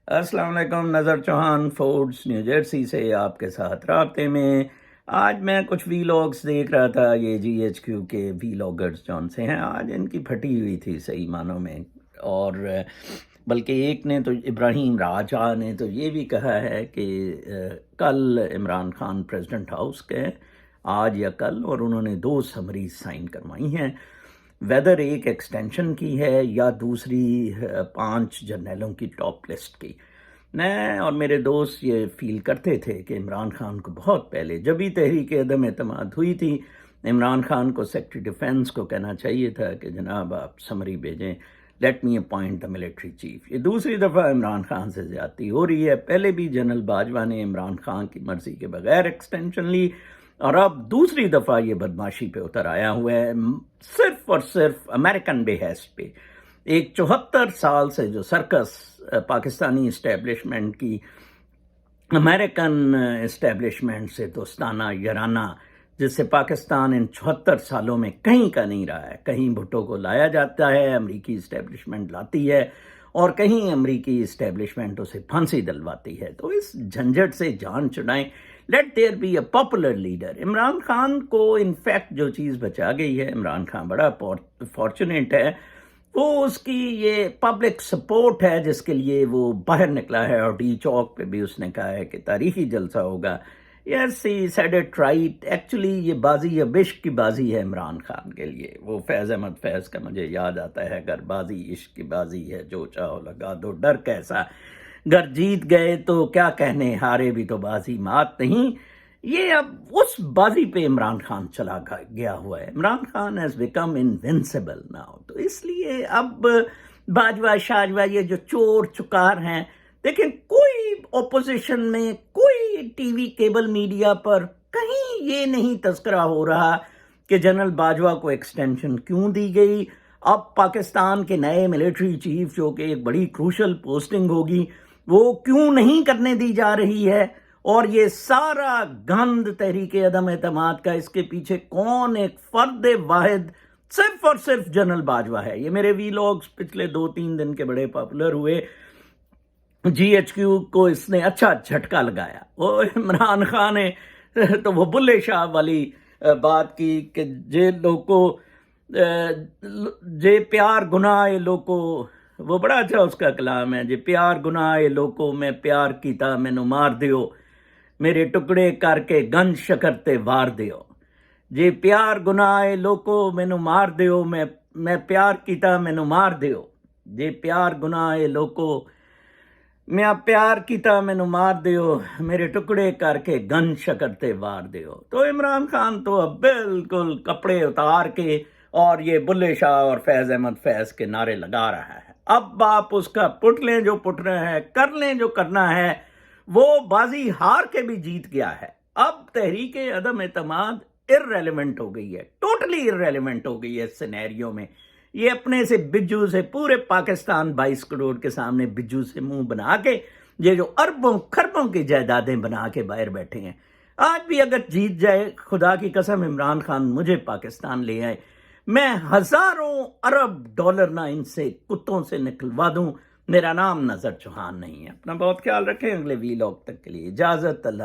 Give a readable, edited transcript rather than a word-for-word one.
السلام علیکم، نظر چوہان فوڈز نیو جرسی سے آپ کے ساتھ رابطے میں۔ آج میں کچھ وی لاگز دیکھ رہا تھا، یہ جی ایچ کیو کے وی لاگرز جون سے ہیں، آج ان کی پھٹی ہوئی تھی صحیح معنوں میں۔ اور بلکہ ایک نے تو، ابراہیم راجہ نے تو یہ بھی کہا ہے کہ کل عمران خان پریزیڈنٹ ہاؤس گئے، آج یا کل، اور انہوں نے 2 سمریز سائن کروائی ہیں، ویدر ایک ایکسٹینشن کی ہے یا دوسری 5 جرنیلوں کی ٹاپ لسٹ کی۔ میں اور میرے دوست یہ فیل کرتے تھے کہ عمران خان کو بہت پہلے، جب ہی تحریک عدم اعتماد ہوئی تھی، عمران خان کو سیکرٹری ڈیفنس کو کہنا چاہیے تھا کہ جناب آپ سمری بھیجیں، let me appoint the military chief. یہ دوسری دفعہ عمران خان سے زیادتی ہو رہی ہے۔ پہلے بھی جنرل باجوہ نے عمران خان کی مرضی کے بغیر ایکسٹینشن لی، اور اب دوسری دفعہ یہ بدماشی پہ اتر آیا ہوا ہے، صرف اور صرف امریکن بہیسٹ پہ۔ ایک 74 سال سے جو سرکس پاکستانی اسٹیبلشمنٹ کی امریکن اسٹیبلشمنٹ سے دوستانہ یارانہ، جس سے پاکستان ان 74 سالوں میں کہیں کا نہیں رہا ہے، کہیں بھٹو کو لایا جاتا ہے، امریکی اسٹیبلشمنٹ لاتی ہے، اور کہیں امریکی اسٹیبلشمنٹ اسے پھانسی دلواتی ہے۔ تو اس جھنجھٹ سے جان چھڑائیں، let there be a popular leader. Imran Khan کو انفیکٹ جو چیز بچا گئی ہے، عمران خان بڑا فارچونیٹ ہے، وہ اس کی یہ پبلک سپورٹ ہے جس کے لیے وہ باہر نکلا ہے، اور ڈی چوک پہ بھی اس نے کہا ہے کہ تاریخی جلسہ ہوگا۔ Yes he said it right. Actually یہ بازی اب عشق کی بازی ہے عمران خان کے لیے۔ وہ فیض احمد فیض کا مجھے یاد آتا ہے، اگر بازی عشق کی بازی ہے، جو چاہو لگا دو ڈر کیسا، گر جیت گئے تو کیا کہنے، ہارے بھی تو بازی مات نہیں۔ یہ اب اس بازی پہ عمران خان چلا گیا ہوا ہے۔ Imran Khan has become invincible now. تو اس لیے اب باجوہ شاجوہ یہ جو چور چکار ہیں، دیکھیں کوئی اپوزیشن میں، کوئی ٹی وی کیبل میڈیا پر کہیں یہ نہیں تذکرہ ہو رہا کہ جنرل باجوہ کو ایکسٹینشن کیوں دی گئی۔ اب پاکستان کے نئے ملٹری چیف، جو کہ ایک بڑی کروشل پوسٹنگ ہوگی، وہ کیوں نہیں کرنے دی جا رہی ہے، اور یہ سارا گند تحریک عدم اعتماد کا، اس کے پیچھے کون؟ ایک فرد واحد، صرف اور صرف جنرل باجوہ ہے۔ یہ میرے وی لاگز پچھلے 2-3 دن کے بڑے پاپولر ہوئے۔ جی ایچ کیو کو اس نے اچھا جھٹکا لگایا، وہ عمران خان نے تو وہ بلے شاہ والی بات کی کہ جے لوکو جے پیار گناہ لوکو، وہ بڑا اچھا اس کا کلام ہے، جے پیار گناہ لوکو میں پیار کیتا مینو مار دیو، میرے ٹکڑے کر کے گن شکرتے وار دیو۔ جے پیار گناہ لوکو مینو مار دیو، میں پیار کیتا مینو مار دیو، جے پیار گناہ لوکو میں پیار کیتا مینو مار دیو، میرے ٹکڑے کر کے گن شکرتے وار دیو۔ تو عمران خان تو اب بالکل کپڑے اتار کے اور یہ بلے شاہ اور فیض احمد فیض کے نعرے لگا رہا ہے۔ اب آپ اس کا پٹ لیں جو پٹنا ہے، کر لیں جو کرنا ہے، وہ بازی ہار کے بھی جیت گیا ہے۔ اب تحریک عدم اعتماد ارریلیونٹ ہو گئی ہے، ٹوٹلی ارریلیونٹ ہو گئی ہے اس سینیریو میں۔ یہ اپنے سے بجو سے، پورے پاکستان 22 کروڑ کے سامنے بجو سے منہ بنا کے، یہ جو اربوں خربوں کی جائیدادیں بنا کے باہر بیٹھے ہیں، آج بھی اگر جیت جائے، خدا کی قسم عمران خان مجھے پاکستان لے آئے، میں ہزاروں ارب ڈالر نہ ان سے کتوں سے نکلوا دوں۔ میرا نام نظر چوہان نہیں ہے۔ اپنا بہت خیال رکھیں، اگلے وی لاگ تک کے لیے اجازت، اللہ